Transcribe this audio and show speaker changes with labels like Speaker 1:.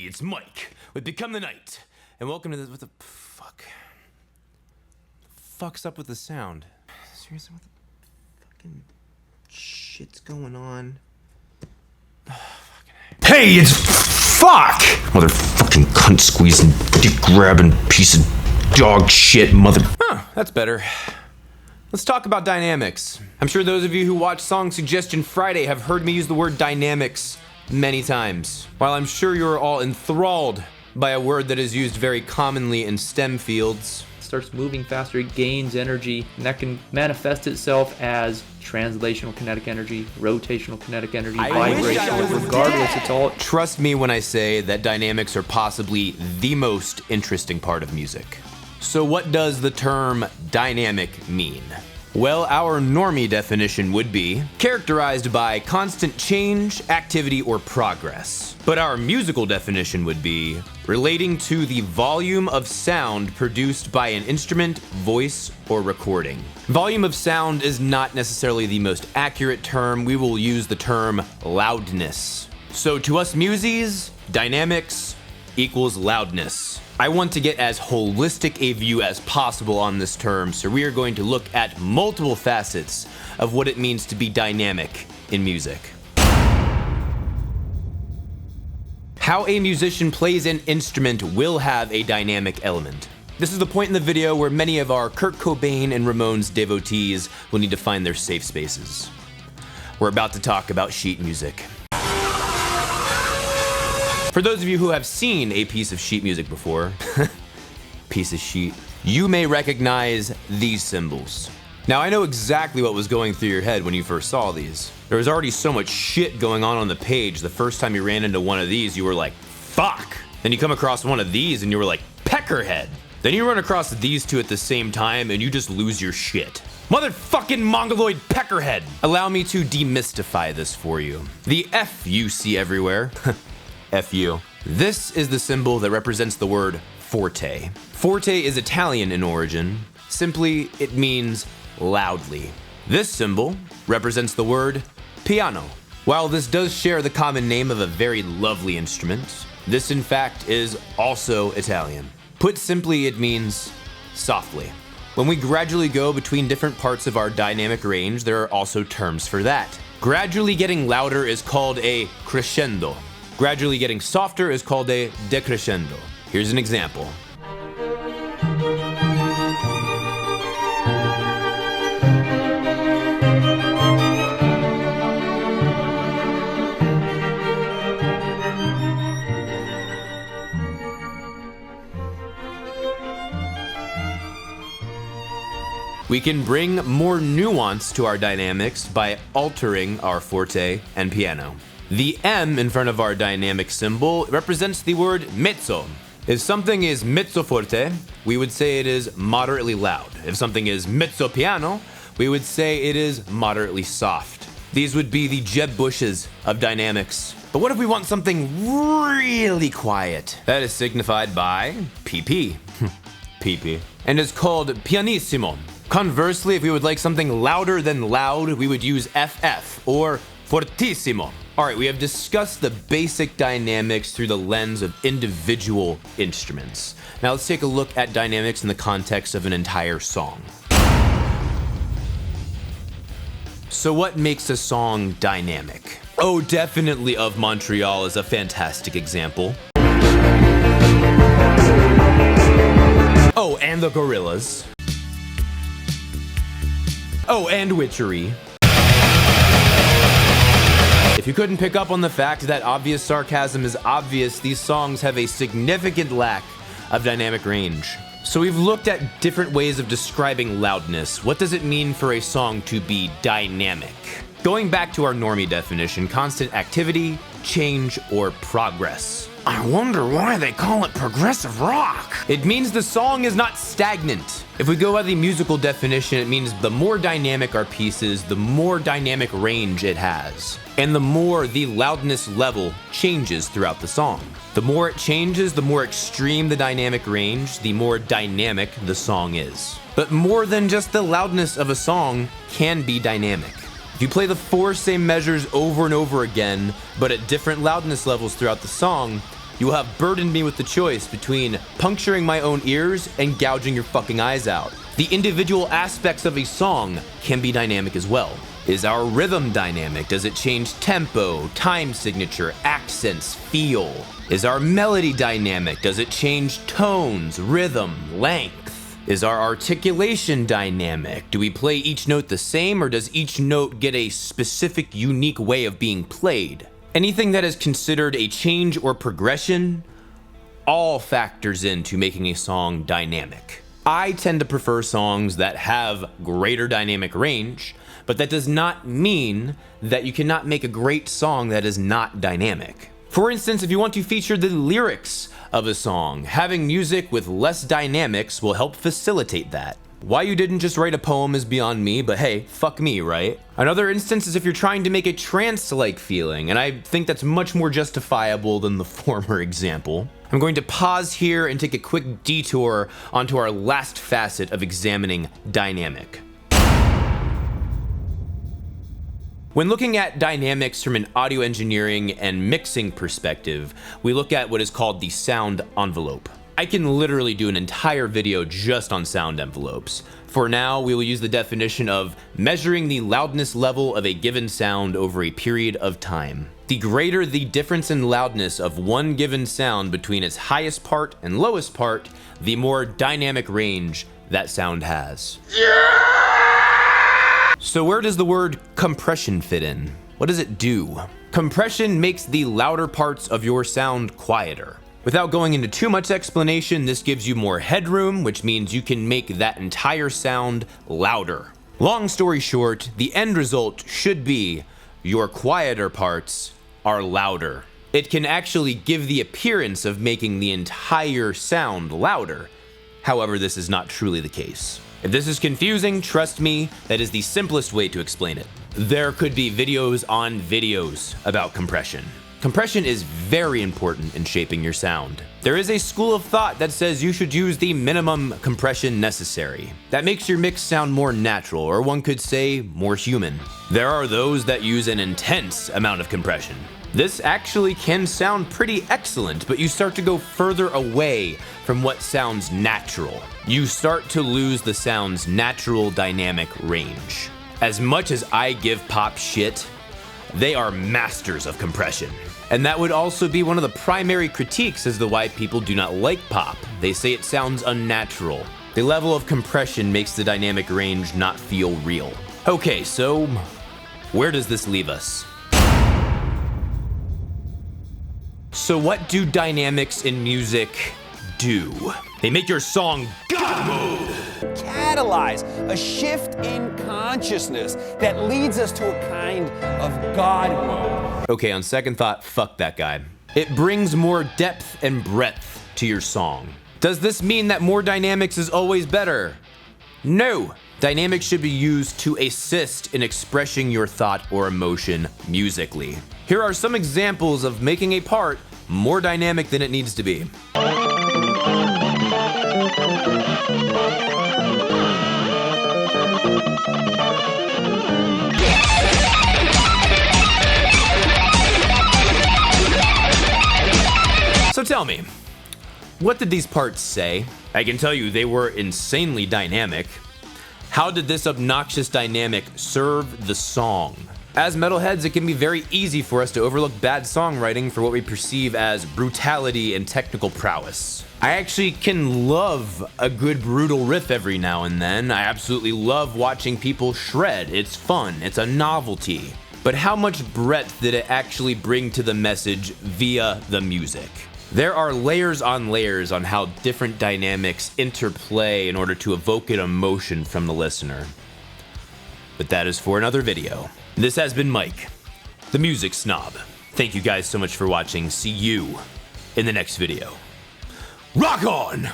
Speaker 1: it's Mike with Become the Night, and welcome to this. What the fuck? Fuck's up with the sound? Seriously, what the fucking shit's going on?
Speaker 2: Hey, it's fuck! Motherfucking cunt squeezing, dick grabbing piece of dog shit, mother.
Speaker 1: Huh, that's better. Let's talk about dynamics. I'm sure those of you who watch Song Suggestion Friday have heard me use the word dynamics many times. While I'm sure you're all enthralled by a word that is used very commonly in STEM fields.
Speaker 3: Starts moving faster, it gains energy, and that can manifest itself as translational kinetic energy, rotational kinetic energy, vibration, regardless, it's all.
Speaker 1: Trust me when I say that dynamics are possibly the most interesting part of music. So what does the term dynamic mean? Well, our normie definition would be characterized by constant change, activity, or progress. But our musical definition would be relating to the volume of sound produced by an instrument, voice, or recording. Volume of sound is not necessarily the most accurate term. We will use the term loudness. So to us muses, dynamics equals loudness. I want to get as holistic a view as possible on this term, so we are going to look at multiple facets of what it means to be dynamic in music. How a musician plays an instrument will have a dynamic element. This is the point in the video where many of our Kurt Cobain and Ramones devotees will need to find their safe spaces. We're about to talk about sheet music. For those of you who have seen a piece of sheet music before, piece of sheet, you may recognize these symbols. Now, I know exactly what was going through your head when you first saw these. There was already so much shit going on the page. The first time you ran into one of these, you were like, fuck. Then you come across one of these and you were like, peckerhead. Then you run across these two at the same time and you just lose your shit. Motherfucking mongoloid peckerhead. Allow me to demystify this for you. The F you see everywhere, F-U. This is the symbol that represents the word forte. Forte is Italian in origin. Simply, it means loudly. This symbol represents the word piano. While this does share the common name of a very lovely instrument, this in fact is also Italian. Put simply, it means softly. When we gradually go between different parts of our dynamic range, there are also terms for that. Gradually getting louder is called a crescendo. Gradually getting softer is called a decrescendo. Here's an example. We can bring more nuance to our dynamics by altering our forte and piano. The M in front of our dynamic symbol represents the word mezzo. If something is mezzo-forte, we would say it is moderately loud. If something is mezzo-piano, we would say it is moderately soft. These would be the Jeb Bushes of dynamics. But what if we want something really quiet? That is signified by PP. PP. And is called pianissimo. Conversely, if we would like something louder than loud, we would use FF or fortissimo. All right, we have discussed the basic dynamics through the lens of individual instruments. Now let's take a look at dynamics in the context of an entire song. So what makes a song dynamic? Oh, definitely Of Montreal is a fantastic example. Oh, and the Gorillaz. Oh, and Witchery. If you couldn't pick up on the fact that obvious sarcasm is obvious, these songs have a significant lack of dynamic range. So we've looked at different ways of describing loudness. What does it mean for a song to be dynamic? Going back to our normie definition, constant activity, change, or progress. I wonder why they call it progressive rock. It means the song is not stagnant. If we go by the musical definition, it means the more dynamic our piece is, the more dynamic range it has. And the more the loudness level changes throughout the song. The more it changes, the more extreme the dynamic range, the more dynamic the song is. But more than just the loudness of a song can be dynamic. If you play the 4 same measures over and over again, but at different loudness levels throughout the song, you will have burdened me with the choice between puncturing my own ears and gouging your fucking eyes out. The individual aspects of a song can be dynamic as well. Is our rhythm dynamic? Does it change tempo, time signature, accents, feel? Is our melody dynamic? Does it change tones, rhythm, length? Is our articulation dynamic? Do we play each note the same, or does each note get a specific, unique way of being played? Anything that is considered a change or progression all factors into making a song dynamic. I tend to prefer songs that have greater dynamic range, but that does not mean that you cannot make a great song that is not dynamic. For instance, if you want to feature the lyrics of a song, having music with less dynamics will help facilitate that. Why you didn't just write a poem is beyond me, but hey, fuck me, right? Another instance is if you're trying to make a trance-like feeling, and I think that's much more justifiable than the former example. I'm going to pause here and take a quick detour onto our last facet of examining dynamic. When looking at dynamics from an audio engineering and mixing perspective, we look at what is called the sound envelope. I can literally do an entire video just on sound envelopes. For now, we will use the definition of measuring the loudness level of a given sound over a period of time. The greater the difference in loudness of one given sound between its highest part and lowest part, the more dynamic range that sound has. So where does the word compression fit in? What does it do? Compression makes the louder parts of your sound quieter. Without going into too much explanation, this gives you more headroom, which means you can make that entire sound louder. Long story short, the end result should be your quieter parts are louder. It can actually give the appearance of making the entire sound louder. However, this is not truly the case. If this is confusing, trust me, that is the simplest way to explain it. There could be videos on videos about compression. Compression is very important in shaping your sound. There is a school of thought that says you should use the minimum compression necessary. That makes your mix sound more natural, or one could say more human. There are those that use an intense amount of compression. This actually can sound pretty excellent, but you start to go further away from what sounds natural. You start to lose the sound's natural dynamic range. As much as I give pop shit, they are masters of compression. And that would also be one of the primary critiques as to why people do not like pop. They say it sounds unnatural. The level of compression makes the dynamic range not feel real. Okay, so where does this leave us? So what do dynamics in music do? They make your song God mode.
Speaker 4: Catalyze a shift in consciousness that leads us to a kind of God mode.
Speaker 1: Okay, on second thought, fuck that guy. It brings more depth and breadth to your song. Does this mean that more dynamics is always better? No. Dynamics should be used to assist in expressing your thought or emotion musically. Here are some examples of making a part more dynamic than it needs to be. So tell me, what did these parts say? I can tell you they were insanely dynamic. How did this obnoxious dynamic serve the song? As metalheads, it can be very easy for us to overlook bad songwriting for what we perceive as brutality and technical prowess. I actually can love a good brutal riff every now and then. I absolutely love watching people shred. It's fun, it's a novelty. But how much breadth did it actually bring to the message via the music? There are layers on how different dynamics interplay in order to evoke an emotion from the listener. But that is for another video. This has been Mike, the Music Snob. Thank you guys so much for watching. See you in the next video. Rock on!